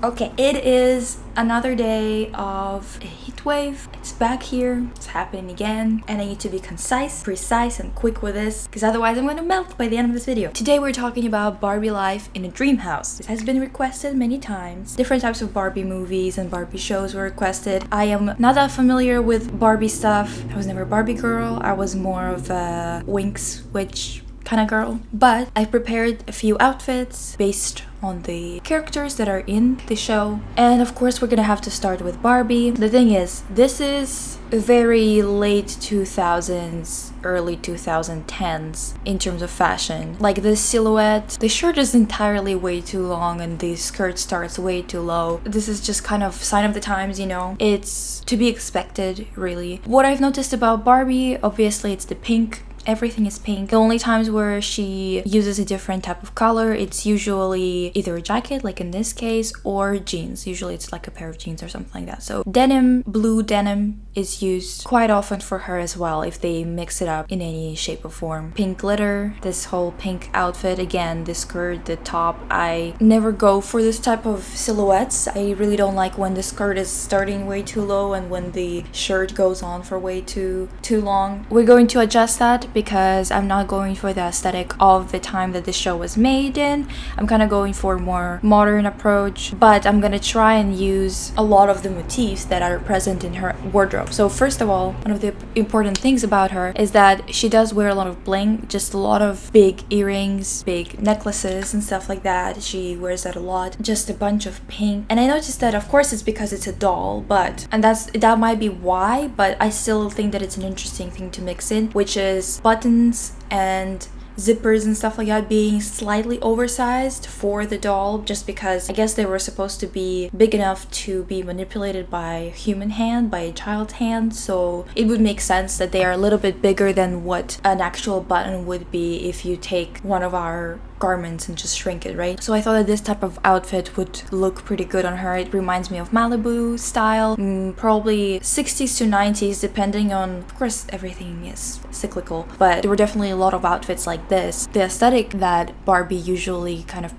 Okay, it is another day of a heat wave. It's back here, it's happening again, and I need to be concise, precise, and quick with this, because otherwise I'm gonna melt by the end of this video. Today we're talking about Barbie life in a dream house. This has been requested many times. Different types of Barbie movies and Barbie shows were requested. I am not that familiar with Barbie stuff. I was never a Barbie girl. I was more of a Winx witch kind of girl, but I've prepared a few outfits based on the characters that are in the show, and of course we're gonna have to start with Barbie. The thing is, this is very late 2000s, early 2010s in terms of fashion. Like the silhouette, the shirt is entirely way too long and the skirt starts way too low. This is just kind of sign of the times, you know. It's to be expected, really. What I've noticed about Barbie, obviously it's the pink. Everything is pink. The only times where she uses a different type of color, it's usually either a jacket, like in this case, or jeans. Usually it's like a pair of jeans or something like that. So denim, blue denim is used quite often for her as well if they mix it up in any shape or form. Pink glitter, this whole pink outfit, again, the skirt, the top. I never go for this type of silhouettes. I really don't like when the skirt is starting way too low and when the shirt goes on for way too long. We're going to adjust that because I'm not going for the aesthetic of the time that the show was made in. I'm kind of going for a more modern approach, but I'm gonna try and use a lot of the motifs that are present in her wardrobe. So first of all, one of the important things about her is that she does wear a lot of bling, just a lot of big earrings, big necklaces and stuff like that. She wears that a lot, just a bunch of pink. And I noticed that of course it's because it's a doll, and that might be why, but I still think that it's an interesting thing to mix in, which is buttons and zippers and stuff like that being slightly oversized for the doll, just because I guess they were supposed to be big enough to be manipulated by a human hand, by a child's hand, so it would make sense that they are a little bit bigger than what an actual button would be if you take one of our garments and just shrink it, right? So I thought that this type of outfit would look pretty good on her. It reminds me of Malibu style, probably 60s to 90s, depending on, of course, everything is cyclical, but there were definitely a lot of outfits like this. The aesthetic that Barbie usually kind of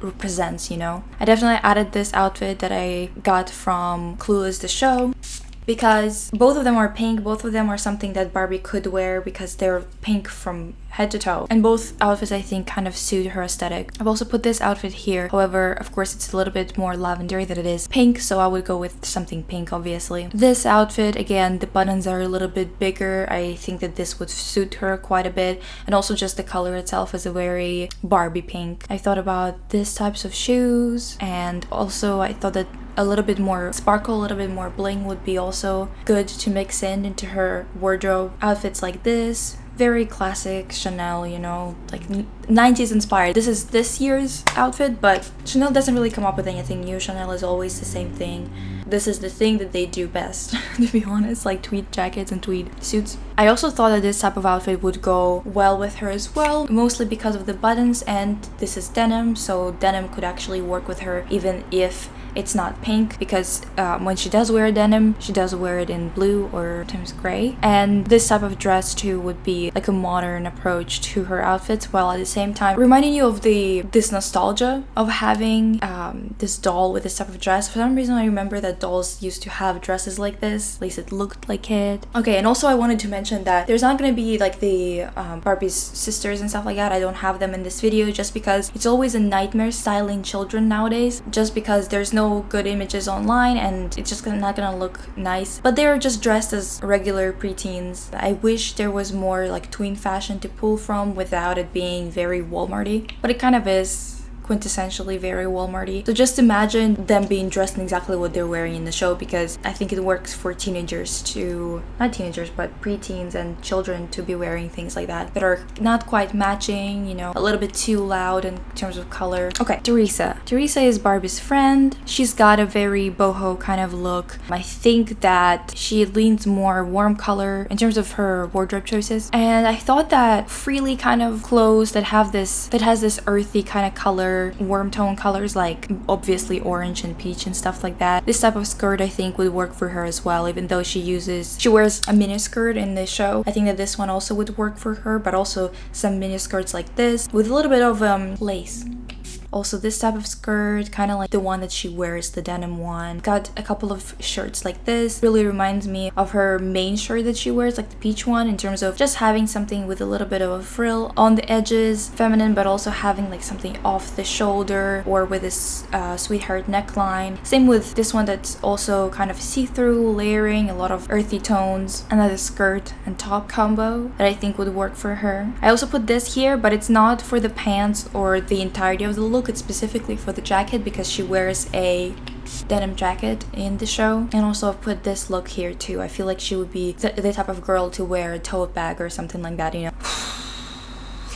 represents, you know. I definitely added this outfit that I got from Clueless the show, because both of them are pink, both of them are something that Barbie could wear because they're pink from head to toe. And both outfits I think kind of suit her aesthetic. I've also put this outfit here. However, of course it's a little bit more lavender than it is pink, so I would go with something pink, obviously. This outfit, again, the buttons are a little bit bigger. I think that this would suit her quite a bit. And also just the color itself is a very Barbie pink. I thought about these types of shoes, and also I thought that a little bit more sparkle, a little bit more bling would be also good to mix into her wardrobe. Outfits like this, very classic Chanel, you know, like 90s inspired. This is this year's outfit, but Chanel doesn't really come up with anything new. Chanel is always the same thing. This is the thing that they do best, to be honest, like tweed jackets and tweed suits. I also thought that this type of outfit would go well with her as well, mostly because of the buttons, and this is denim, so denim could actually work with her even if it's not pink, because when she does wear denim, she does wear it in blue or sometimes gray. And this type of dress too would be like a modern approach to her outfits, while at the same time reminding you of this nostalgia of having this doll with this type of dress. For some reason I remember that dolls used to have dresses like this, at least it looked like it. Okay, and also I wanted to mention that there's not gonna be like the Barbie's sisters and stuff like that. I don't have them in this video just because it's always a nightmare styling children nowadays, just because there's no good images online and it's just not gonna look nice. But they're just dressed as regular preteens. I wish there was more like tween fashion to pull from without it being very Walmarty, but it kind of is quintessentially very Walmarty. So just imagine them being dressed in exactly what they're wearing in the show, because I think it works for teenagers to, not teenagers, but preteens and children to be wearing things like that are not quite matching, you know, a little bit too loud in terms of color. Okay, Teresa. Teresa is Barbie's friend. She's got a very boho kind of look. I think that she leans more warm color in terms of her wardrobe choices. And I thought that freely kind of clothes that has this earthy kind of color, warm tone colors like obviously orange and peach and stuff like that. This type of skirt I think would work for her as well, even though she wears a mini skirt in the show. I think that this one also would work for her, but also some mini skirts like this with a little bit of lace. Also this type of skirt, kind of like the one that she wears, the denim one. Got a couple of shirts like this. Really reminds me of her main shirt that she wears, like the peach one, in terms of just having something with a little bit of a frill on the edges, feminine, but also having like something off the shoulder or with this sweetheart neckline. Same with this one that's also kind of see-through, layering, a lot of earthy tones. Another skirt and top combo that I think would work for her. I also put this here, but it's not for the pants or the entirety of the look. It's specifically for the jacket because she wears a denim jacket in the show. And also I've put this look here too. I feel like she would be the type of girl to wear a tote bag or something like that, you know.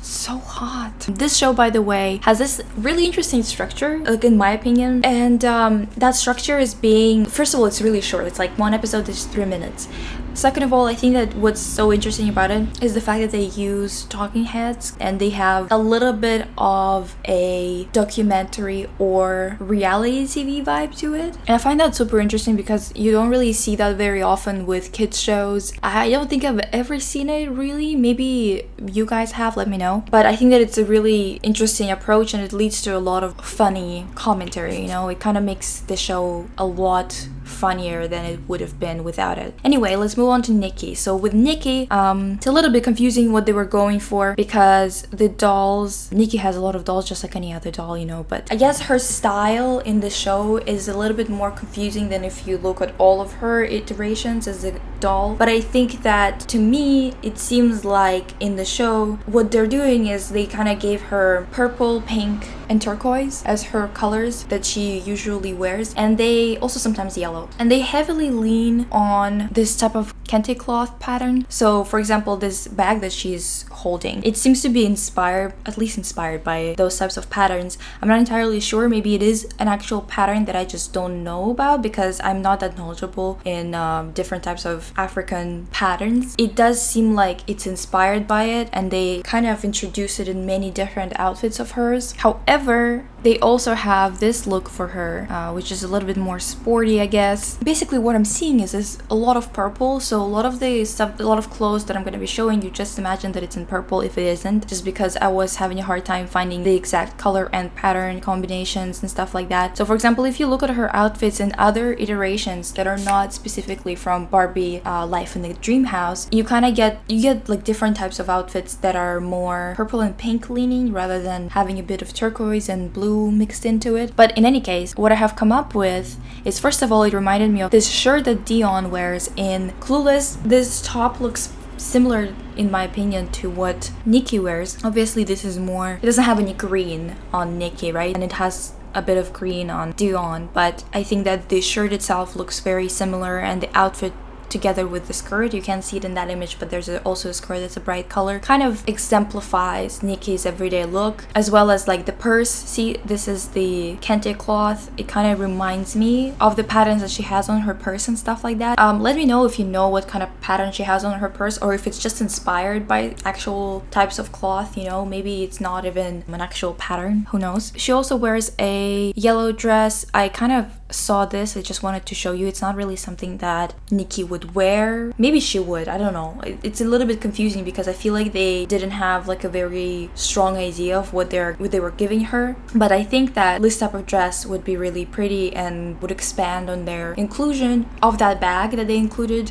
So hot. This show, by the way, has this really interesting structure, like in my opinion, and that structure is being, first of all, it's really short. It's like one episode is 3 minutes. Second of all, I think that what's so interesting about it is the fact that they use talking heads and they have a little bit of a documentary or reality TV vibe to it. And I find that super interesting because you don't really see that very often with kids shows. I don't think I've ever seen it really. Maybe you guys have, let me know. But I think that it's a really interesting approach and it leads to a lot of funny commentary, you know? It kind of makes the show a lot funnier than it would have been without it. Anyway, let's move on to Nikki. So with Nikki, it's a little bit confusing what they were going for because the dolls, Nikki has a lot of dolls just like any other doll, you know, but I guess her style in the show is a little bit more confusing than if you look at all of her iterations as a doll. But I think that to me, it seems like in the show, what they're doing is they kind of gave her purple, pink, and turquoise as her colors that she usually wears, and they also sometimes yellow, and they heavily lean on this type of kente cloth pattern. So for example, this bag that she's holding, it seems to be inspired, at least inspired by those types of patterns. I'm not entirely sure, maybe it is an actual pattern that I just don't know about because I'm not that knowledgeable in different types of African patterns. It does seem like it's inspired by it and they kind of introduce it in many different outfits of hers. However, they also have this look for her, which is a little bit more sporty, I guess. Basically what I'm seeing is a lot of purple, so a lot of the stuff, a lot of clothes that I'm going to be showing you, just imagine that it's in purple if it isn't, just because I was having a hard time finding the exact color and pattern combinations and stuff like that. So for example, if you look at her outfits in other iterations that are not specifically from Barbie Life in the Dreamhouse, you kind of get like different types of outfits that are more purple and pink leaning rather than having a bit of turquoise and blue mixed into it. But in any case, what I have come up with is, first of all, it reminded me of this shirt that Dion wears in Clueless. This top looks similar in my opinion to what Nikki wears. Obviously this is more, it doesn't have any green on Nikki, right? And it has a bit of green on Dion, but I think that the shirt itself looks very similar and the outfit together with the skirt, you can't see it in that image, but there's also a skirt that's a bright color, kind of exemplifies Nikki's everyday look, as well as like the purse. See, this is the kente cloth. It kind of reminds me of the patterns that she has on her purse and stuff like that. Let me know if you know what kind of pattern she has on her purse, or if it's just inspired by actual types of cloth, you know, maybe it's not even an actual pattern, who knows. She also wears a yellow dress. I kind of saw this, I just wanted to show you. It's not really something that Nikki would wear. Maybe she would, I don't know. It's a little bit confusing because I feel like they didn't have like a very strong idea of what they were giving her. But I think that this type of dress would be really pretty and would expand on their inclusion of that bag that they included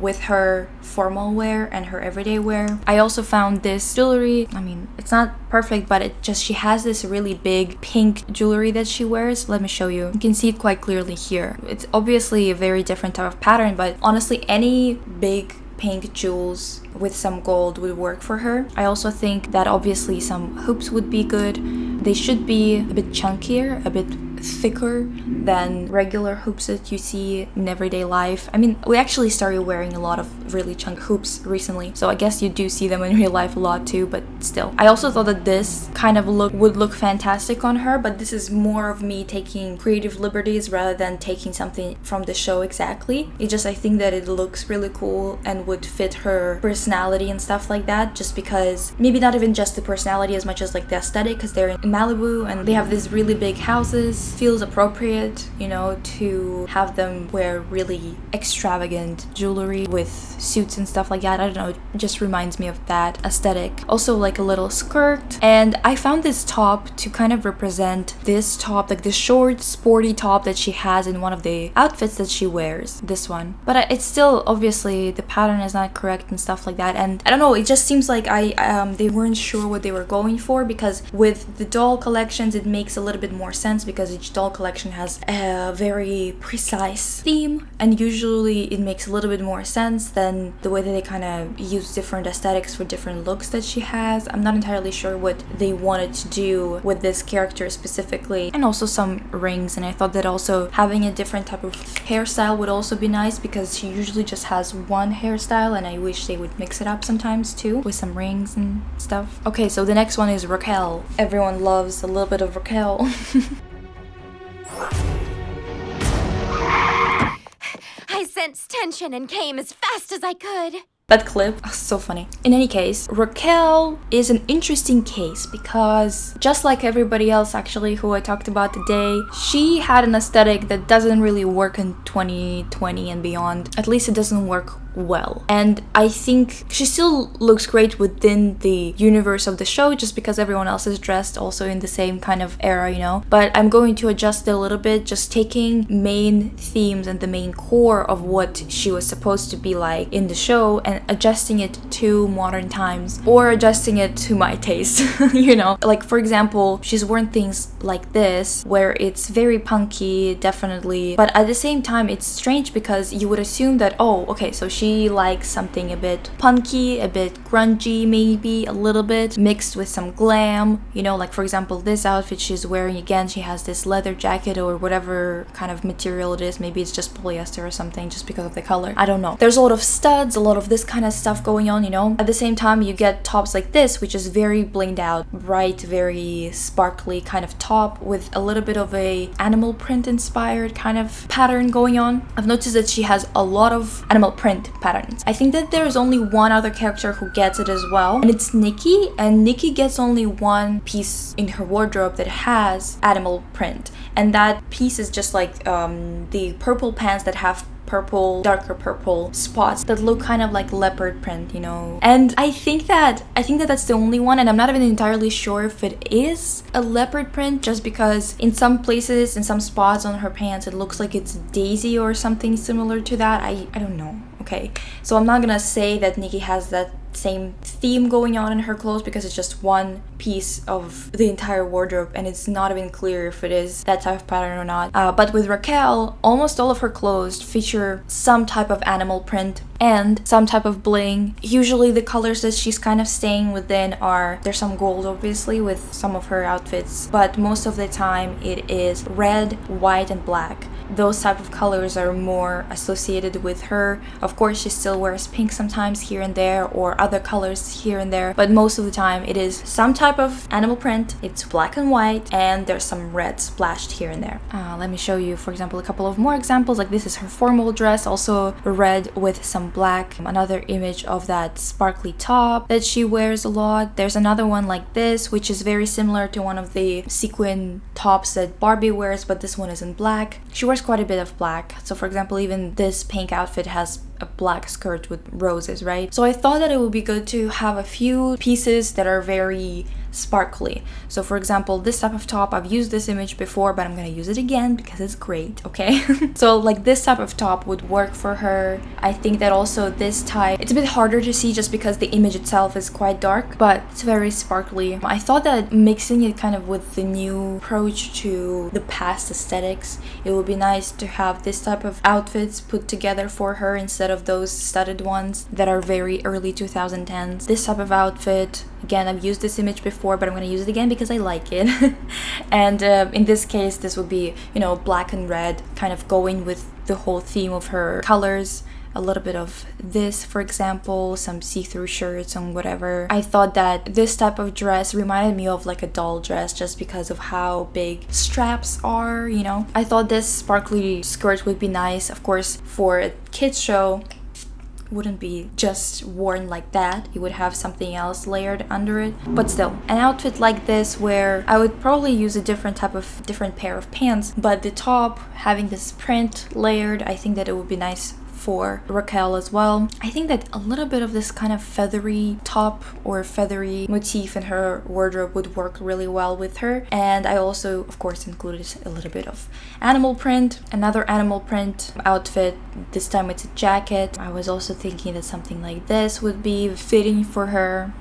with her formal wear and her everyday wear. I also found this jewelry. I mean, it's not perfect, but she has this really big pink jewelry that she wears. Let me show you. You can see it quite clearly here. It's obviously a very different type of pattern, but honestly, any big pink jewels with some gold would work for her. I also think that obviously some hoops would be good. They should be a bit chunkier, a bit thicker than regular hoops that you see in everyday life. I mean, we actually started wearing a lot of really chunky hoops recently, so I guess you do see them in real life a lot too, but still. I also thought that this kind of look would look fantastic on her, but this is more of me taking creative liberties rather than taking something from the show exactly. It's just, I think that it looks really cool and would fit her personality and stuff like that, just because maybe not even just the personality as much as like the aesthetic, because they're in Malibu and they have these really big houses feels appropriate, you know, to have them wear really extravagant jewelry with suits and stuff like that. I don't know, it just reminds me of that aesthetic. Also like a little skirt, and I found this top to kind of represent this top, like this short sporty top that she has in one of the outfits that she wears, this one. But it's still, obviously the pattern is not correct and stuff like that, and I don't know, it just seems like they weren't sure what they were going for, because with the doll collections it makes a little bit more sense because each doll collection has a very precise theme, and usually it makes a little bit more sense than the way that they kind of use different aesthetics for different looks that she has. I'm not entirely sure what they wanted to do with this character specifically, and also some rings, and I thought that also having a different type of hairstyle would also be nice because she usually just has one hairstyle, and I wish they would mix it up sometimes too with some rings and stuff. Okay, so the next one is Raquelle. Everyone loves a little bit of Raquelle. I sensed tension and came as fast as I could. That clip, so funny. In any case, Raquelle is an interesting case because just like everybody else actually who I talked about today, she had an aesthetic that doesn't really work in 2020 and beyond. At least it doesn't work well. And I think she still looks great within the universe of the show just because everyone else is dressed also in the same kind of era, you know. But I'm going to adjust it a little bit, just taking main themes and the main core of what she was supposed to be like in the show and adjusting it to modern times, or adjusting it to my taste. You know, like for example, she's worn things like this where it's very punky, definitely, but at the same time it's strange because you would assume that, oh, okay, so she likes something a bit punky, a bit grungy, maybe a little bit mixed with some glam, you know, like for example this outfit she's wearing, again she has this leather jacket or whatever kind of material it is, maybe it's just polyester or something just because of the color, I don't know. There's a lot of studs, a lot of this kind of stuff going on, you know. At the same time you get tops like this which is very blinged out, bright, very sparkly kind of top with a little bit of a animal print inspired kind of pattern going on. I've noticed that she has a lot of animal print patterns. I think that there's only one other character who gets it as well, and it's Nikki, and Nikki gets only one piece in her wardrobe that has animal print, and that piece is just like the purple pants that have purple, darker purple spots that look kind of like leopard print, you know. And I think that that's the only one, and I'm not even entirely sure if it is a leopard print, just because in some places, in some spots on her pants, it looks like it's daisy or something similar to that. I don't know. Okay, so I'm not gonna say that Nikki has that same theme going on in her clothes because it's just one piece of the entire wardrobe and it's not even clear if it is that type of pattern or not. But with Raquelle, almost all of her clothes feature some type of animal print and some type of bling. Usually the colors that she's kind of staying within are, there's some gold obviously with some of her outfits, but most of the time it is red, white and black. Those type of colors are more associated with her. Of course she still wears pink sometimes here and there, or other colors here and there, but most of the time it is some type of animal print, it's black and white, and there's some red splashed here and there. Let me show you, for example, a couple of more examples. Like this is her formal dress, also red with some black. Another image of that sparkly top that she wears a lot. There's another one like this which is very similar to one of the sequin tops that Barbie wears, but this one is in black. She wears quite a bit of black, so for example even this pink outfit has a black skirt with roses, right? So I thought that it would be good to have a few pieces that are very sparkly. So for example, this type of top, I've used this image before, but I'm gonna use it again because it's great, okay? So like this type of top would work for her. I think that also this type, it's a bit harder to see just because the image itself is quite dark, but it's very sparkly. I thought that mixing it kind of with the new approach to the past aesthetics, it would be nice to have this type of outfits put together for her instead of those studded ones that are very early 2010s. This type of outfit, again, I've used this image before, but I'm gonna use it again because I like it. And in this case, this would be, you know, black and red, kind of going with the whole theme of her colors. A little bit of this, for example, some see-through shirts and whatever. I thought that this type of dress reminded me of like a doll dress just because of how big straps are, you know. I thought this sparkly skirt would be nice, of course, for a kids show. wouldn't be just worn like that. It would have something else layered under it. But still, an outfit like this where I would probably use a different pair of pants, but the top having this print layered, I think that it would be nice for Raquelle as well. I think that a little bit of this kind of feathery top or feathery motif in her wardrobe would work really well with her. And I also, of course, included a little bit of animal print, another animal print outfit. This time it's a jacket. I was also thinking that something like this would be fitting for her.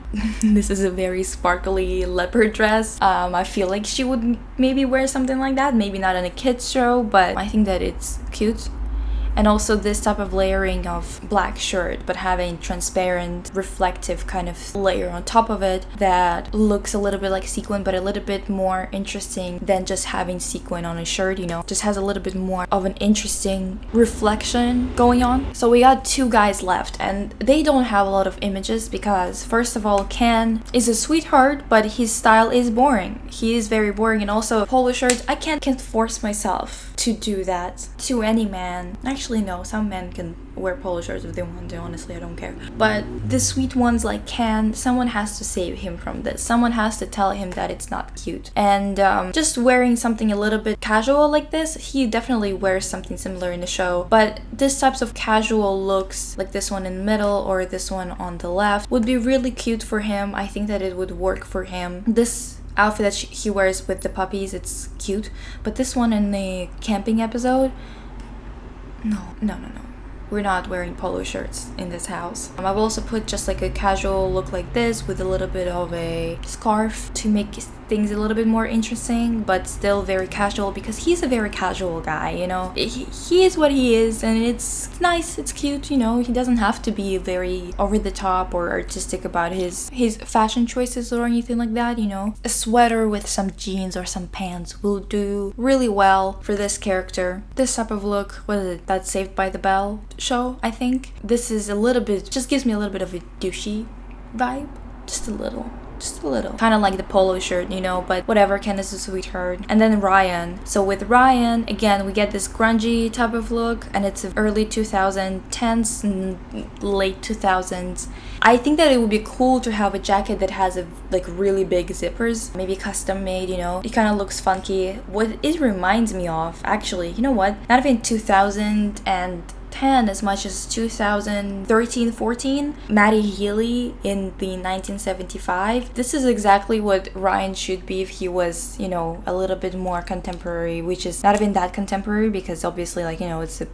This is a very sparkly leopard dress. I feel like she would maybe wear something like that. Maybe not in a kids show, but I think that it's cute. And also this type of layering of black shirt, but having transparent, reflective kind of layer on top of it that looks a little bit like sequin, but a little bit more interesting than just having sequin on a shirt, you know. Just has a little bit more of an interesting reflection going on. So we got 2 guys left, and they don't have a lot of images because, first of all, Ken is a sweetheart, but his style is boring. He is very boring, and also polo shirts, I can't force myself to do that to any man. Actually, no, some men can wear polo shirts if they want to, honestly, I don't care. But the sweet ones like Ken, someone has to save him from this. Someone has to tell him that it's not cute. And just wearing something a little bit casual like this, he definitely wears something similar in the show. But this types of casual looks, like this one in the middle or this one on the left, would be really cute for him. I think that it would work for him. This outfit that he wears with the puppies, it's cute, but this one in the camping episode, no, we're not wearing polo shirts in this house. I've also put just like a casual look like this with a little bit of a scarf to make things a little bit more interesting, but still very casual because he's a very casual guy, you know. He is what he is, and it's nice, it's cute, you know. He doesn't have to be very over the top or artistic about his fashion choices or anything like that, you know. A sweater with some jeans or some pants will do really well for this character. This type of look, what is it, that Saved by the Bell show, I think. This is a little bit, just gives me a little bit of a douchey vibe, just a little. Kind of like the polo shirt, you know, but whatever, Ken is a sweetheart. And then Ryan. So with Ryan, again, we get this grungy type of look, and it's early 2010s and late 2000s. I think that it would be cool to have a jacket that has like really big zippers, maybe custom made, you know. It kind of looks funky. What it reminds me of, actually, you know what? Not even 2010 as much as 2013-14, Maddie Healy in the 1975. This is exactly what Ryan should be if he was, you know, a little bit more contemporary, which is not even that contemporary because obviously, like, you know, it's a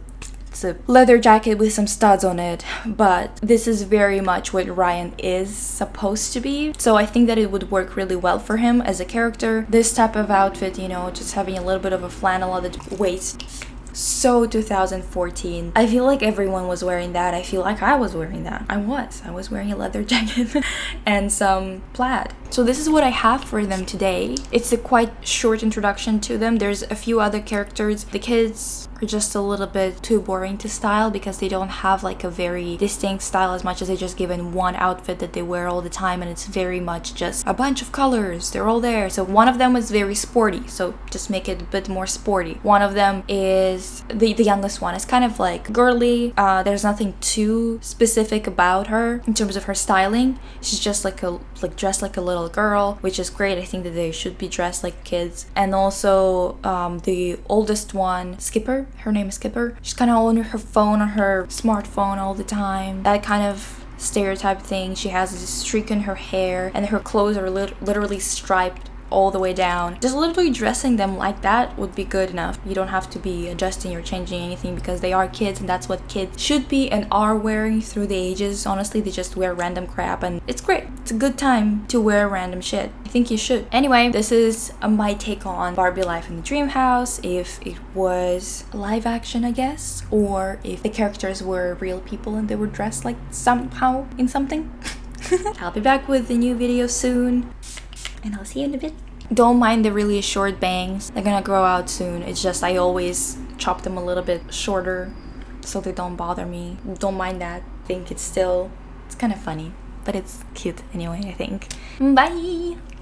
leather jacket with some studs on it, but this is very much what Ryan is supposed to be. So I think that it would work really well for him as a character. This type of outfit, you know, just having a little bit of a flannel at the waist. So 2014. I feel like everyone was wearing that. I feel like I was wearing that. I was wearing a leather jacket and some plaid. So this is what I have for them today. It's a quite short introduction to them. There's a few other characters. The kids are just a little bit too boring to style because they don't have like a very distinct style as much as they just given one outfit that they wear all the time, and it's very much just a bunch of colors. They're all there. So one of them is very sporty, so just make it a bit more sporty. One of them is the youngest one. It's kind of like girly. There's nothing too specific about her in terms of her styling. She's just dressed like a little girl, which is great. I think that they should be dressed like kids. And also the oldest one, Skipper, her name is Skipper, she's kind of on her phone or her smartphone all the time, that kind of stereotype thing. She has this streak in her hair and her clothes are literally striped all the way down. Just literally dressing them like that would be good enough. You don't have to be adjusting or changing anything because they are kids, and that's what kids should be and are wearing through the ages. Honestly, they just wear random crap and it's great. It's a good time to wear random shit. I think you should. Anyway, this is my take on Barbie Life in the Dreamhouse. If it was live action, I guess, or if the characters were real people and they were dressed like somehow in something. I'll be back with a new video soon, and I'll see you in a bit. Don't mind the really short bangs. They're gonna grow out soon. It's just I always chop them a little bit shorter so they don't bother me. Don't mind that. I think it's kind of funny, but it's cute anyway, I think. Bye!